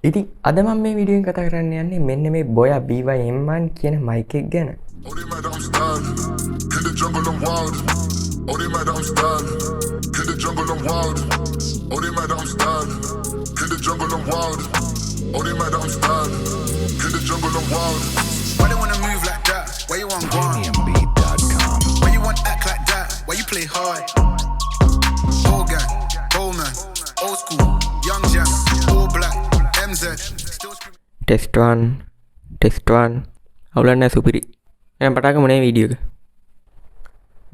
ඉතින් අද මම මේ වීඩියෝ එකෙන් කතා කරන්න යන්නේ මෙන්න මේ Boya BY-M1 කියන මයික් එක ගැන. ටෙස්ට් 1 අවුලක් නැහැ සුපිරි. එහෙනම් පටන් ගමු මේ වීඩියෝ එක.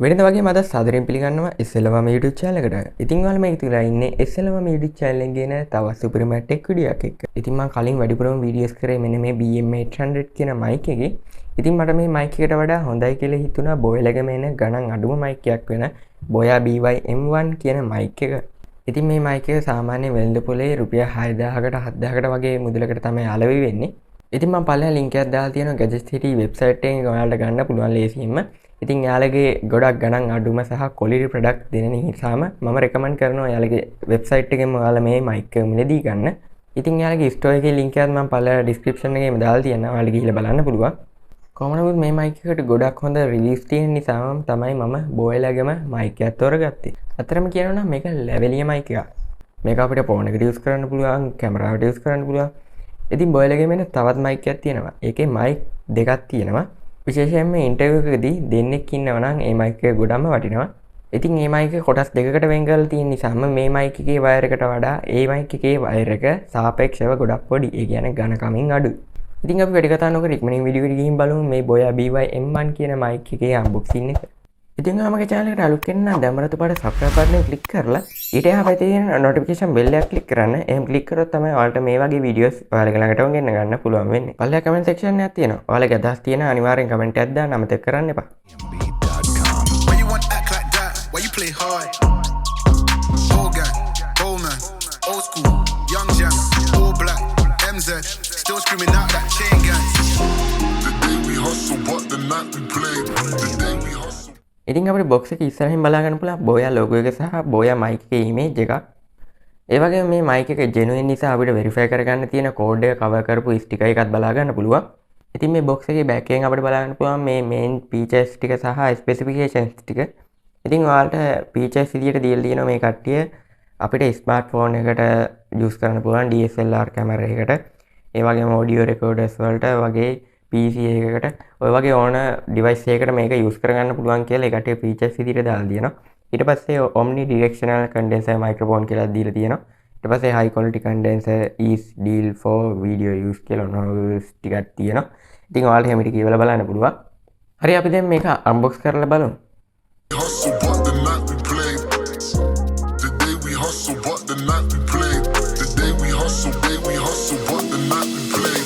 වෙනද වගේ මම සාදරයෙන් පිළිගන්නවා SL Avamer YouTube channel එකට. ඉතින් ඔයාලා මේක තියලා ඉන්නේ SL Avamer YouTube channel එකේ ගෙන තවත් සුපිරිම ටෙක් වීඩියෝ එකක් එක්ක. ඉතින් මම කලින් වැඩිපුරම වීඩියෝස් කරේ මෙන්න මේ BM800 කියන මයික් එකේ. ඉතින් මට මේ මයික් එකට වඩා හොඳයි කියලා හිතුණා Boya එකේ මේන ගණන් අඩුම මයික් එකක් වෙන Boya BY-M1 කියන මයික් එක. ඉතින් මේ මයික් එක සාමාන්‍ය වෙළඳ පොලේ රුපියල් 6000කට 7000කට වගේ මුදලකට තමයි අලෙවි වෙන්නේ. ඉතින් මම පළවෙනි ලින්ක් එකක් දාලා තියෙනවා Gadgetcity වෙබ්සයිට් එකෙන් ඔයාලට ගන්න පුළුවන් ලේසියෙන්ම. ඉතින් එයාලගේ ගොඩක් ගණන් අඩුම සහ quality product දෙන නිසාම මම recommend කරනවා එයාලගේ වෙබ්සයිට් එකෙන් ඔයාලා මේ මයික් එක මිලදී ගන්න. ඉතින් එයාලගේ store එකේ link එකත් මම පළවෙනි description එකේම දාලා තියෙනවා. ඔයාලා ගිහිල්ලා බලන්න පුළුවන්. කොහොම නමුත් මේ මයික් එකට ගොඩක් හොඳ රිලීස් තියෙන නිසාම තමයි මම බෝයලාගේම මයික් එකක් තෝරගත්තේ. අතරම කියනවා නම් මේක ලෙවලිය මයික් එකක්. මේක අපිට ෆෝන් එකට යූස් කරන්න පුළුවන්, කැමරාවට යූස් කරන්න පුළුවන්. ඉතින් බෝයලාගේ මෙන්න තවත් මයික් එකක් තියෙනවා. ඒකේ මයික් දෙකක් තියෙනවා. විශේෂයෙන්ම ඉන්ටර්විව් එකකදී දෙන්නෙක් ඉන්නවා නම් මේ මයික් එක ගොඩක්ම වටිනවා. ඉතින් මේ මයික් එක කොටස් දෙකකට වෙන් කරලා තියෙන නිසාම මේ මයික් එකේ වයර් එකට වඩා මේ මයික් එකේ වයර් එක සාපේක්ෂව ගොඩක් පොඩි. ඒ කියන්නේ ඝනකමින් අඩුයි. ඉතින් අපි වැඩි කතා නොකර ඉක්මනින් වීඩියෝ එකට ගිහින් බලමු මේ Boya BY-M1 කියන මයික් එකේ අන්බොක්සින් එක. ඉතින් මගේ channel එකට අලුත් කෙනෙක් නම් දැන් මරතු පාට subscribe button එක click කරලා ඊට එහා පැත්තේ තියෙන notification bell එක click කරන්න. එහෙම click කරොත් තමයි ඔයාලට මේ වගේ videos ඔයාලගේ ළඟටම ගෙන්න ගන්න පුළුවන් වෙන්නේ. පල්ලෙහා comment section එකක් තියෙනවා. ඔයාලගේ අදහස් තියෙන අනිවාර්යෙන් comment එකක් දාන්න අමතක කරන්න එපා. Still screaming out that chain gang. The day we hustle, but the night we play. The day we hustle. ඉතින් අපිට box එක ඉස්සරහින් බලා ගන්න පුළුවන් Boya logo එක සහ Boya mic එකේ image එකක්. ඒ වගේම මේ mic එක genuine නිසා අපිට verify කරගන්න තියෙන code එක cover කරපු sticker එකක් බලා ගන්න පුළුවන්. ඉතින් මේ box එකේ back එකෙන් අපිට බලා ගන්න පුළුවන් මේ main features ටික සහ specifications ටික. ඉතින් ඔයාලට features විදියට දීලා තියෙනවා මේ කට්ටිය අපිට smartphone එකට use කරන්න පුළුවන් DSLR camera එකකට. ඒ වගේම audio recorders වලට වගේ PC එකකට ඔය වගේ ඕන device එකකට මේක use කරගන්න පුළුවන් කියලා ඒකට features විදිහට දාලා තියෙනවා. ඊට පස්සේ omni directional condenser microphone කියලා දීලා තියෙනවා. ඊට පස්සේ high quality condenser is deal for video use කියලා noise ටිකක් තියෙනවා. ඉතින් ඔයාලට හැම ටික කියවලා බලන්න පුළුවන්. හරි අපි දැන් මේක unbox කරලා බලමු. Hustle, but the night we play. The day we hustle, but the night we play. The day we hustle, we hustle, but the night we play.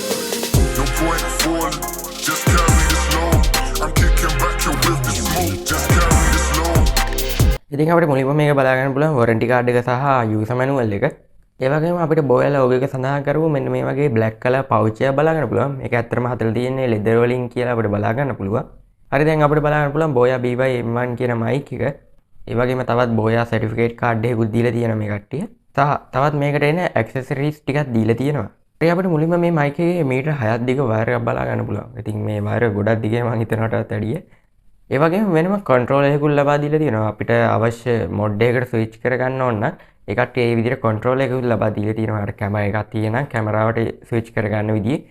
No point falling, just carry this load. I'm kicking back here with the smoke, just carry this load. ඉතින් අපිට මුලින්ම මේක බලා ගන්න පුළුවන් warranty card එක සහ user manual එක. ඒ වගේම අපිට Boya logo එක සඳහන් කරපු මෙන්න මේ වගේ black color pouch එකක් බලා ගන්න පුළුවන්. මේක ඇත්තටම හදලා තියෙන්නේ leather වලින් කියලා අපිට බලා ගන්න පුළුවන්. හරි දැන් අපිට බලා ගන්න පුළුවන් Boya BY-M1 කියන mic එක. ඒ වගේම තවත් Boya certificate card එකකුත් දීලා තියෙනවා මේ කට්ටිය. තවත් මේකට එන accessories ටිකක් දීලා තියෙනවා. ඒ අපිට මුලින්ම මේ මයික් එකේ මීටර් 6ක් දිග වයර් එකක් බලා ගන්න පුළුවන්. ඉතින් මේ වයර් ගොඩක් දිගයි මම හිතනටත් වැඩිය. ඒ වගේම වෙනම controller එකකුත් ලබා දීලා තියෙනවා. අපිට අවශ්‍ය mod එකකට switch කරගන්න ඕන නම් ඒ කට්ටිය මේ විදිහට controller එකකුත් ලබා දීලා තියෙනවා. අර කැමරා එකක් තියෙනවා. කැමරාවට switch කරගන්න විදිහේ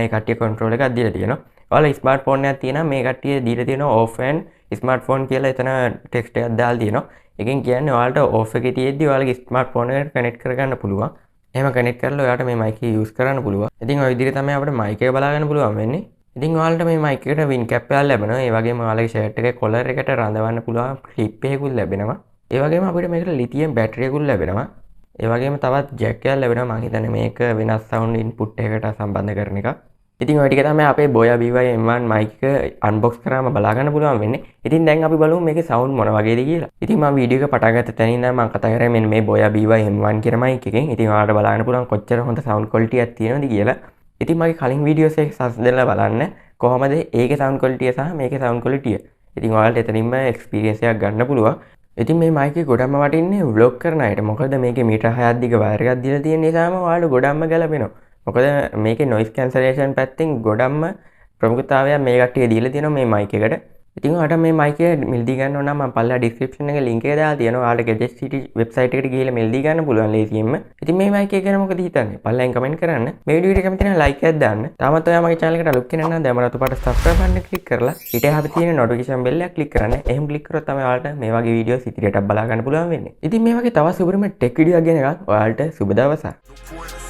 ඒ කට්ටිය controller එකක් දීලා තියෙනවා. ඔයාලා ස්මාර්ට්ෆෝන් එකක් තියෙනවා මේ කට්ටිය දීලා තියෙනවා off and smartphone කියලා එතන text එකක් දාලා තියෙනවා. එකෙන් කියන්නේ ඔයාලට off එකේ තියෙද්දි ඔයාලගේ ස්මාර්ට්ෆෝන් එකට කනෙක්ට් කරගන්න පුළුවන්. එහෙම කනෙක්ට් කරලා ඔයාලට මේ mic එක use කරන්න පුළුවන්. ඉතින් ওই විදිහට තමයි අපිට mic එක බලා ගන්න පුළුවන් වෙන්නේ. ඉතින් ඔයාලට මේ mic එකට win cap එකක් ලැබෙනවා. ඒ වගේම ඔයාලගේ shirt එකේ collar එකට රඳවන්න පුළුවන් clip එකකුත් ලැබෙනවා. ඒ වගේම අපිට මේකට lithium battery එකකුත් ලැබෙනවා. ඒ වගේම තවත් jack එකක් ලැබෙනවා. මම හිතන්නේ මේක වෙනස් sound input එකකට සම්බන්ධ කරන එක. ඉතින් ඔය ටික තමයි අපේ Boya BY-M1 mic එක unbox කරාම බලා ගන්න පුළුවන් වෙන්නේ. ඉතින් දැන් අපි බලමු මේකේ sound මොන වගේද කියලා. ඉතින් මම වීඩියෝ එක පටන් ගත්ත තැනින් ඉඳන් මම කතා කරන්නේ මෙන්න මේ Boya BY-M1 කියන mic එකෙන්. ඉතින් ඔයාලට බලන්න පුළුවන් කොච්චර හොඳ sound quality එකක් තියෙනවද කියලා. ඉතින් මගේ කලින් වීඩියෝස් එක සම්බන්ධලා බලන්න කොහොමද ඒකේ sound quality සහ මේකේ sound quality. ඉතින් ඔයාලට එතනින්ම experience එකක් ගන්න පුළුවන්. ඉතින් මේ mic එක ගොඩක්ම වටින්නේ vlog කරන අයට. මොකද මේකේ මීටර් 6ක් දිග වයර් එකක් දීලා තියෙන නිසාම ඔයාලට ගොඩක්ම ගැලපෙනවා. මොකද මේකේ noise cancellation පැත්තෙන් ගොඩක්ම ප්‍රමුඛතාවයක් මේ කට්ටිය දීලා තියෙනවා මේ mic එකට. ඉතින් ඔයාලට මේ mic එක මිලදී ගන්න ඕන නම් මම පල්ලා description එකේ link එක දාලා තියෙනවා. ඔයාලට Gadgetcity website එකට ගිහලා මිලදී ගන්න පුළුවන් ලේසියෙන්ම. ඉතින් මේ mic එක ගැන මොකද හිතන්නේ? පල්ලාෙන් comment කරන්න. මේ වීඩියෝ එකට කැමති නම් like එකක් දාන්න. තාමත් ඔයා මගේ channel එකට අලුත් කෙනෙක් නම් දැන් රතු පාට subscribe button එක click කරලා ඊට එහා තියෙන notification bell එක click කරන්න. එහෙම click කරොත් තමයි ඔයාලට මේ වගේ videos ඉදිරියටත් බලා ගන්න පුළුවන් වෙන්නේ. ඉතින් මේ වගේ තවත් සුපිරිම tech video ගැන එකක් ඔයාලට සුබ දවසක්.